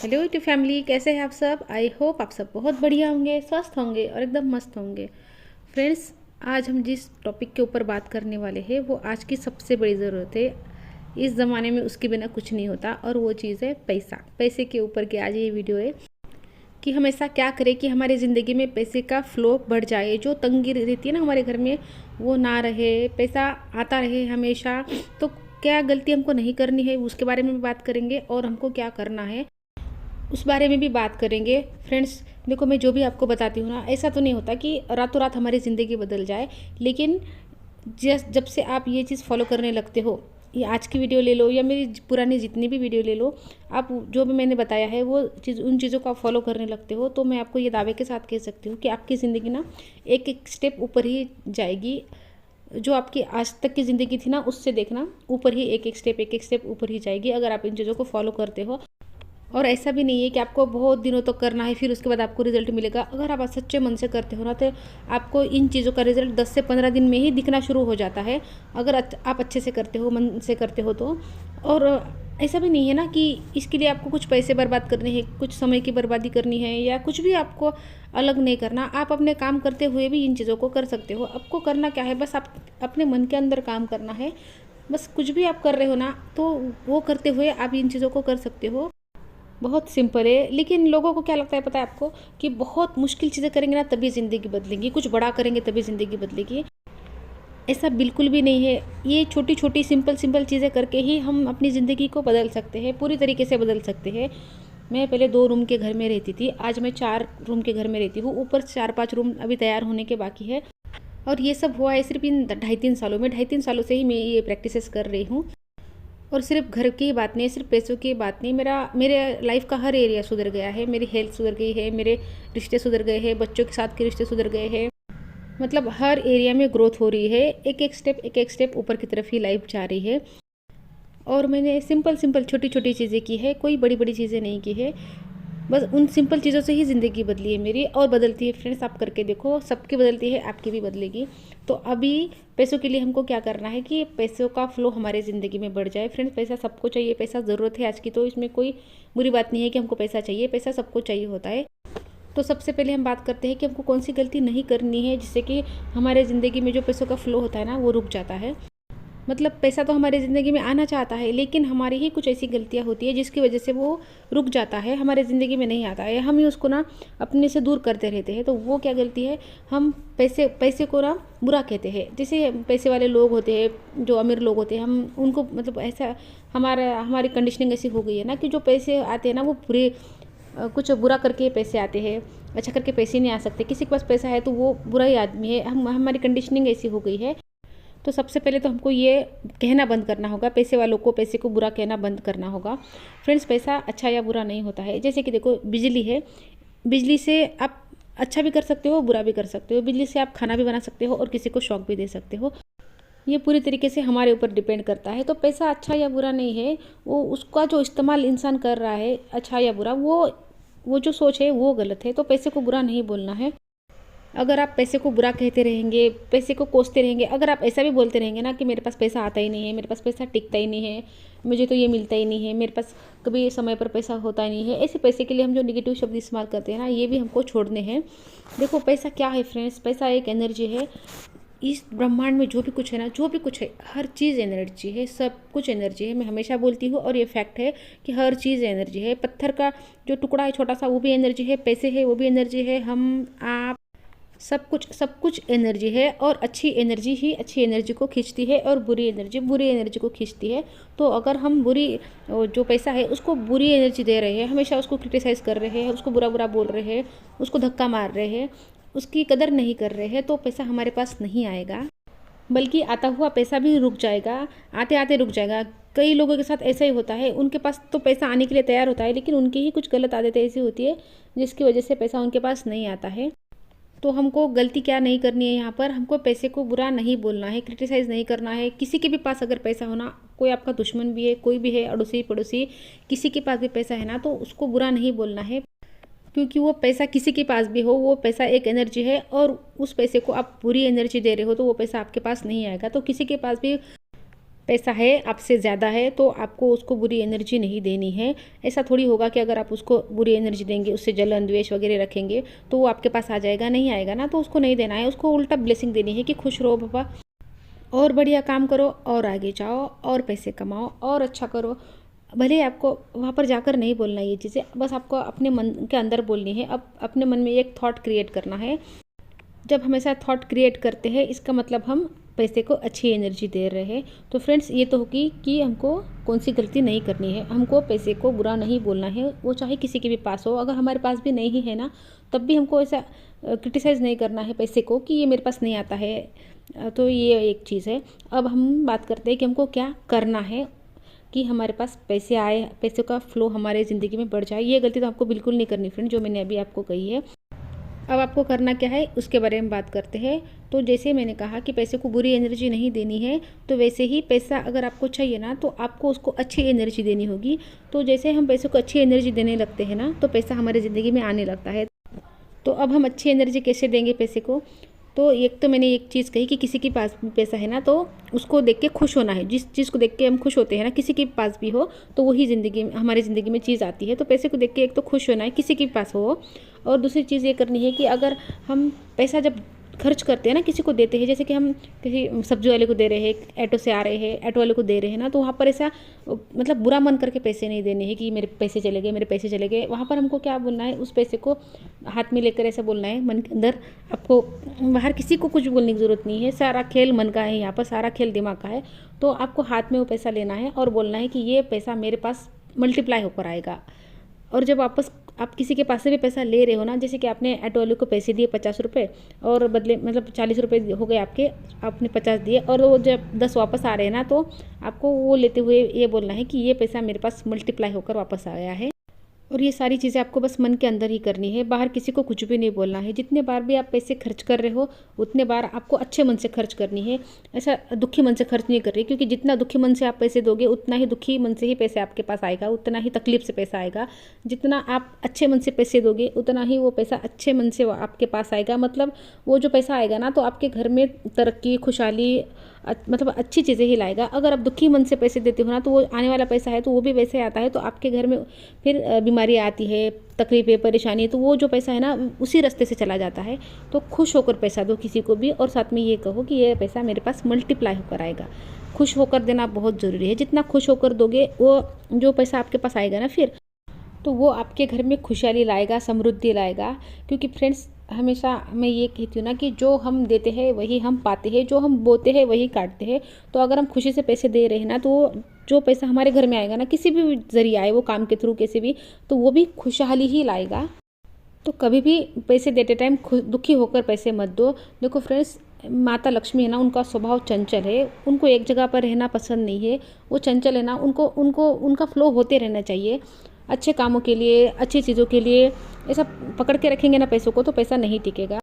Hello YouTube family, कैसे हैं आप सब। आई होप आप सब बहुत बढ़िया होंगे, स्वस्थ होंगे और एकदम मस्त होंगे। फ्रेंड्स, आज हम जिस टॉपिक के ऊपर बात करने वाले हैं वो आज की सबसे बड़ी ज़रूरत है। इस ज़माने में उसके बिना कुछ नहीं होता और वो चीज़ है पैसा। पैसे के ऊपर की आज ये वीडियो है कि हम ऐसा क्या करें कि हमारी ज़िंदगी में पैसे का फ्लो बढ़ जाए। जो तंगी रहती है ना हमारे घर में, वो ना रहे, पैसा आता रहे हमेशा। तो क्या गलती हमको नहीं करनी है उसके बारे में भी बात करेंगे और हमको क्या करना है उस बारे में भी बात करेंगे। फ्रेंड्स देखो, मैं जो भी आपको बताती हूँ ना, ऐसा तो नहीं होता कि रातों रात हमारी ज़िंदगी बदल जाए, लेकिन जब से आप ये चीज़ फॉलो करने लगते हो, ये आज की वीडियो ले लो या मेरी पुरानी जितनी भी वीडियो ले लो, आप जो भी मैंने बताया है वो चीज़, उन चीज़ों को आप फॉलो करने लगते हो, तो मैं आपको ये दावे के साथ कह सकती हूँ कि आपकी ज़िंदगी ना एक एक स्टेप ऊपर ही जाएगी। जो आपकी आज तक की ज़िंदगी थी ना, उससे देखना ऊपर ही एक एक स्टेप ऊपर ही जाएगी अगर आप इन चीज़ों को फॉलो करते हो। और ऐसा भी नहीं है कि आपको बहुत दिनों तक करना है फिर उसके बाद आपको रिजल्ट मिलेगा। अगर आप सच्चे मन से करते हो ना, तो आपको इन चीज़ों का रिजल्ट 10 से 15 दिन में ही दिखना शुरू हो जाता है, अगर आप अच्छे से करते हो, मन से करते हो तो। और ऐसा भी नहीं है ना कि इसके लिए आपको कुछ पैसे बर्बाद करने हैं, कुछ समय की बर्बादी करनी है या कुछ भी आपको अलग नहीं करना। आप अपने काम करते हुए भी इन चीज़ों को कर सकते हो। आपको करना क्या है, बस आप अपने मन के अंदर काम करना है। बस कुछ भी आप कर रहे हो ना, तो वो करते हुए आप इन चीज़ों को कर सकते हो। बहुत सिंपल है, लेकिन लोगों को क्या लगता है पता है आपको, कि बहुत मुश्किल चीज़ें करेंगे ना तभी ज़िंदगी बदलेगी, कुछ बड़ा करेंगे तभी ज़िंदगी बदलेगी। ऐसा बिल्कुल भी नहीं है। ये छोटी छोटी सिंपल सिंपल चीज़ें करके ही हम अपनी ज़िंदगी को बदल सकते हैं, पूरी तरीके से बदल सकते हैं। मैं पहले 2 रूम के घर में रहती थी, आज मैं 4 रूम के घर में रहती हूँ। ऊपर 4-5 रूम अभी तैयार होने के बाकी है। और ये सब हुआ है सिर्फ इन 2.5-3 सालों में। 2.5-3 सालों से ही मैं ये प्रैक्टिसेस कर रही हूँ। और सिर्फ घर की ही बात नहीं है, सिर्फ पैसों की बात नहीं, मेरे लाइफ का हर एरिया सुधर गया है। मेरी हेल्थ सुधर गई है, मेरे रिश्ते सुधर गए हैं, बच्चों के साथ के रिश्ते सुधर गए हैं। मतलब हर एरिया में ग्रोथ हो रही है। एक एक स्टेप ऊपर की तरफ ही लाइफ जा रही है। और मैंने सिंपल सिंपल छोटी छोटी चीज़ें की है, कोई बड़ी बड़ी चीज़ें नहीं की है। बस उन सिंपल चीज़ों से ही ज़िंदगी बदली है मेरी, और बदलती है। फ्रेंड्स, आप करके देखो, सबकी बदलती है, आपकी भी बदलेगी। तो अभी पैसों के लिए हमको क्या करना है कि पैसों का फ्लो हमारे ज़िंदगी में बढ़ जाए। फ्रेंड्स, पैसा सबको चाहिए, पैसा ज़रूरत है आज की, तो इसमें कोई बुरी बात नहीं है कि हमको पैसा चाहिए। पैसा सबको चाहिए होता है। तो सबसे पहले हम बात करते हैं कि हमको कौन सी गलती नहीं करनी है जिससे कि हमारे ज़िंदगी में जो पैसों का फ्लो होता है ना, वो रुक जाता है। मतलब पैसा तो हमारी ज़िंदगी में आना चाहता है, लेकिन हमारी ही कुछ ऐसी गलतियाँ होती है जिसकी वजह से वो रुक जाता है, हमारे ज़िंदगी में नहीं आता है। हम ही उसको ना अपने से दूर करते रहते हैं। तो वो क्या गलती है, हम पैसे पैसे को ना बुरा कहते हैं। जैसे पैसे वाले लोग होते हैं, जो अमीर लोग होते हैं, हम उनको मतलब ऐसा हमारी कंडीशनिंग ऐसी हो गई है ना कि जो पैसे आते हैं ना वो बुरे, कुछ बुरा करके पैसे आते हैं, अच्छा करके पैसे नहीं आ सकते। किसी के पास पैसा है तो वो बुरा ही आदमी है। हमारी कंडीशनिंग ऐसी हो गई है। तो सबसे पहले तो हमको ये कहना बंद करना होगा, पैसे वालों को पैसे को बुरा कहना बंद करना होगा। फ्रेंड्स, पैसा अच्छा या बुरा नहीं होता है। जैसे कि देखो, बिजली है, बिजली से आप अच्छा भी कर सकते हो, बुरा भी कर सकते हो। बिजली से आप खाना भी बना सकते हो और किसी को शौक भी दे सकते हो। ये पूरी तरीके से हमारे ऊपर डिपेंड करता है। तो पैसा अच्छा या बुरा नहीं है, वो उसका जो इस्तेमाल इंसान कर रहा है, अच्छा या बुरा, वो जो सोच है वो गलत है। तो पैसे को बुरा नहीं बोलना है। अगर आप पैसे को बुरा कहते रहेंगे, पैसे को कोसते रहेंगे, अगर आप ऐसा भी बोलते रहेंगे ना कि मेरे पास पैसा आता ही नहीं है, मेरे पास पैसा टिकता ही नहीं है, मुझे तो ये मिलता ही नहीं है, मेरे पास कभी समय पर पैसा होता ही नहीं है, ऐसे पैसे के लिए हम जो निगेटिव शब्द इस्तेमाल करते हैं ना, ये भी हमको छोड़ने हैं। देखो, पैसा क्या है फ्रेंड्स, पैसा एक एनर्जी है। इस ब्रह्मांड में जो भी कुछ है ना, जो भी कुछ है, हर चीज़ एनर्जी है, सब कुछ एनर्जी है। मैं हमेशा बोलती हूँ और ये फैक्ट है कि हर चीज़ एनर्जी है। पत्थर का जो टुकड़ा है छोटा सा, वो भी एनर्जी है। पैसे है, वो भी एनर्जी है। हम, आप, सब कुछ एनर्जी है। और अच्छी एनर्जी ही अच्छी एनर्जी को खींचती है और बुरी एनर्जी को खींचती है। तो अगर हम जो पैसा है उसको बुरी एनर्जी दे रहे हैं, हमेशा उसको क्रिटिसाइज़ कर रहे हैं, उसको बुरा बुरा बोल रहे हैं, उसको धक्का मार रहे हैं, उसकी कदर नहीं कर रहे हैं, तो पैसा हमारे पास नहीं आएगा, बल्कि आता हुआ पैसा भी रुक जाएगा, आते आते रुक जाएगा। कई लोगों के साथ ऐसा ही होता है, उनके पास तो पैसा आने के लिए तैयार होता है, लेकिन उनकी ही कुछ गलत आदतें ऐसी होती है जिसकी वजह से पैसा उनके पास नहीं आता है। तो हमको गलती क्या नहीं करनी है, यहाँ पर हमको पैसे को बुरा नहीं बोलना है, क्रिटिसाइज़ नहीं करना है। किसी के भी पास अगर पैसा होना, कोई आपका दुश्मन भी है, कोई भी है, अड़ोसी पड़ोसी, किसी के पास भी पैसा है ना, तो उसको बुरा नहीं बोलना है। क्योंकि वो पैसा किसी के पास भी हो, वो पैसा एक एनर्जी है, और उस पैसे को आप बुरी एनर्जी दे रहे हो तो वो पैसा आपके पास नहीं आएगा। तो किसी के पास भी पैसा है आपसे ज़्यादा है तो आपको उसको बुरी एनर्जी नहीं देनी है। ऐसा थोड़ी होगा कि अगर आप उसको बुरी एनर्जी देंगे, उससे जलन द्वेष वगैरह रखेंगे तो वो आपके पास आ जाएगा, नहीं आएगा ना, तो उसको नहीं देना है। उसको उल्टा ब्लेसिंग देनी है कि खुश रहो बाबा, और बढ़िया काम करो, और आगे जाओ, और पैसे कमाओ, और अच्छा करो। भले ही आपको वहाँ पर जाकर नहीं बोलना ये चीज़ें, बस आपको अपने मन के अंदर बोलनी है। अब अपने मन में एक थॉट क्रिएट करना है। जब हम ऐसा थॉट क्रिएट करते हैं इसका मतलब हम पैसे को अच्छी एनर्जी दे रहे हैं। तो फ्रेंड्स ये तो होगी कि हमको कौन सी गलती नहीं करनी है। हमको पैसे को बुरा नहीं बोलना है, वो चाहे किसी के भी पास हो। अगर हमारे पास भी नहीं है ना, तब भी हमको ऐसा क्रिटिसाइज़ नहीं करना है पैसे को कि ये मेरे पास नहीं आता है। तो ये एक चीज़ है। अब हम बात करते हैं कि हमको क्या करना है कि हमारे पास पैसे आए, पैसे का फ्लो हमारे ज़िंदगी में बढ़ जाए। ये गलती तो आपको बिल्कुल नहीं करनी फ्रेंड, जो मैंने अभी आपको कही है। अब आपको करना क्या है उसके बारे में बात करते हैं। तो जैसे मैंने कहा कि पैसे को बुरी एनर्जी नहीं देनी है, तो वैसे ही पैसा अगर आपको चाहिए ना तो आपको उसको अच्छी एनर्जी देनी होगी। तो जैसे हम पैसे को अच्छी एनर्जी देने लगते हैं ना, तो पैसा हमारे ज़िंदगी में आने लगता है। तो अब हम अच्छी एनर्जी कैसे देंगे पैसे को? तो एक तो मैंने एक चीज़ कही कि किसी के पास भी पैसा है ना तो उसको देख के खुश होना है। जिस चीज़ को देख के हम खुश होते हैं ना, किसी के पास भी हो तो वही ज़िंदगी में, हमारी ज़िंदगी में चीज़ आती है। तो पैसे को देख के एक तो खुश होना है, किसी के पास हो। और दूसरी चीज़ ये करनी है कि अगर हम पैसा जब खर्च करते हैं ना, किसी को देते हैं, जैसे कि हम किसी सब्जी वाले को दे रहे हैं, ऑटो से आ रहे हैं, ऑटो वाले को दे रहे हैं ना, तो वहाँ पर ऐसा मतलब बुरा मन करके पैसे नहीं देने हैं कि मेरे पैसे चले गए, मेरे पैसे चले गए। वहाँ पर हमको क्या बोलना है, उस पैसे को हाथ में लेकर ऐसा बोलना है मन के अंदर। आपको बाहर किसी को कुछ बोलने की ज़रूरत नहीं है, सारा खेल मन का है, यहाँ पर सारा खेल दिमाग का है। तो आपको हाथ में वो पैसा लेना है और बोलना है कि ये पैसा मेरे पास मल्टीप्लाई होकर आएगा। और जब वापस आप किसी के पास से भी पैसा ले रहे हो ना, जैसे कि आपने ऑटो वाले को पैसे दिए 50 रुपये और बदले मतलब 40 रुपये हो गए आपके, आपने 50 दिए और वो जब 10 वापस आ रहे हैं ना, तो आपको वो लेते हुए ये बोलना है कि ये पैसा मेरे पास मल्टीप्लाई होकर वापस आ गया है। और ये सारी चीज़ें आपको बस मन के अंदर ही करनी है, बाहर किसी को कुछ भी नहीं बोलना है। जितने बार भी आप पैसे खर्च कर रहे हो उतने बार आपको अच्छे मन से खर्च करनी है, ऐसा दुखी मन से खर्च नहीं कर रही। क्योंकि जितना दुखी मन से आप पैसे दोगे उतना ही दुखी मन से ही पैसे आपके पास आएगा, उतना ही तकलीफ से पैसा आएगा। जितना आप अच्छे मन से पैसे दोगे उतना ही वो पैसा अच्छे मन से आपके पास आएगा। मतलब वो जो पैसा आएगा ना तो आपके घर में तरक्की, खुशहाली, मतलब अच्छी चीज़ें ही लाएगा। अगर आप दुखी मन से पैसे देते हो ना तो वो आने वाला पैसा है तो वो भी वैसे आता है, तो आपके घर में फिर बीमारी आती है, तकलीफें, परेशानी, तो वो जो पैसा है ना उसी रास्ते से चला जाता है। तो खुश होकर पैसा दो किसी को भी, और साथ में ये कहो कि ये पैसा मेरे पास मल्टीप्लाई होकर आएगा। खुश होकर देना बहुत ज़रूरी है। जितना खुश होकर दोगे वो जो पैसा आपके पास आएगा ना फिर, तो वो आपके घर में खुशहाली लाएगा, समृद्धि लाएगा। क्योंकि फ्रेंड्स हमेशा मैं ये कहती हूँ ना कि जो हम देते हैं वही हम पाते हैं, जो हम बोते हैं वही काटते हैं। तो अगर हम खुशी से पैसे दे रहे हैं ना तो जो पैसा हमारे घर में आएगा ना, किसी भी जरिए आए, वो काम के थ्रू कैसे भी, तो वो भी खुशहाली ही लाएगा। तो कभी भी पैसे देते टाइम दुखी होकर पैसे मत दो। देखो फ्रेंड्स, माता लक्ष्मी है ना, उनका स्वभाव चंचल है, उनको एक जगह पर रहना पसंद नहीं है, वो चंचल है ना, उनको उनको उनका फ्लो होते रहना चाहिए। अच्छे कामों के लिए, अच्छी चीज़ों के लिए ऐसा पकड़ के रखेंगे ना पैसों को तो पैसा नहीं टिकेगा।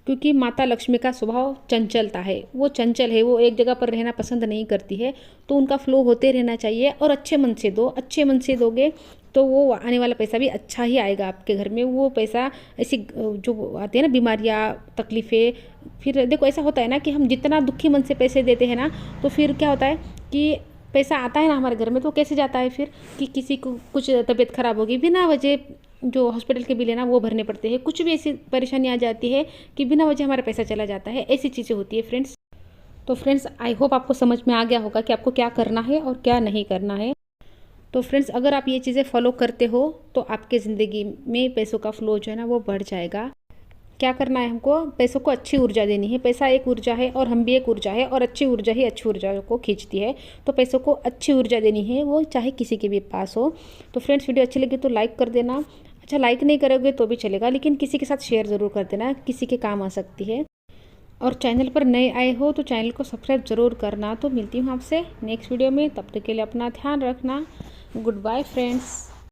क्योंकि माता लक्ष्मी का स्वभाव चंचलता है, वो चंचल है, वो एक जगह पर रहना पसंद नहीं करती है। तो उनका फ्लो होते रहना चाहिए और अच्छे मन से दो। अच्छे मन से दोगे तो वो आने वाला पैसा भी अच्छा ही आएगा आपके घर में। वो पैसा ऐसी जो आती है ना बीमारियाँ, तकलीफ़ें, फिर देखो ऐसा होता है ना कि हम जितना दुखी मन से पैसे देते हैं ना तो फिर क्या होता है कि पैसा आता है ना हमारे घर में तो कैसे जाता है फिर, कि किसी को कुछ तबीयत खराब होगी, बिना वजह जो हॉस्पिटल के बिल है ना वो भरने पड़ते हैं। कुछ भी ऐसी परेशानी आ जाती है कि बिना वजह हमारा पैसा चला जाता है। ऐसी चीज़ें होती है फ्रेंड्स। तो फ्रेंड्स आई होप आपको समझ में आ गया होगा कि आपको क्या करना है और क्या नहीं करना है। तो फ्रेंड्स अगर आप ये चीज़ें फॉलो करते हो तो आपके ज़िंदगी में पैसों का फ्लो जो है ना वो बढ़ जाएगा। क्या करना है, हमको पैसों को अच्छी ऊर्जा देनी है। पैसा एक ऊर्जा है और हम भी एक ऊर्जा है, और अच्छी ऊर्जा ही अच्छी ऊर्जा को खींचती है। तो पैसों को अच्छी ऊर्जा देनी है, वो चाहे किसी के भी पास हो। तो फ्रेंड्स वीडियो अच्छी लगी तो लाइक कर देना। अच्छा लाइक नहीं करोगे तो भी चलेगा, लेकिन किसी के साथ शेयर ज़रूर कर देना, किसी के काम आ सकती है। और चैनल पर नए आए हो तो चैनल को सब्सक्राइब ज़रूर करना। तो मिलती हूँ आपसे नेक्स्ट वीडियो में, तब तक के लिए अपना ध्यान रखना। Good bye friends.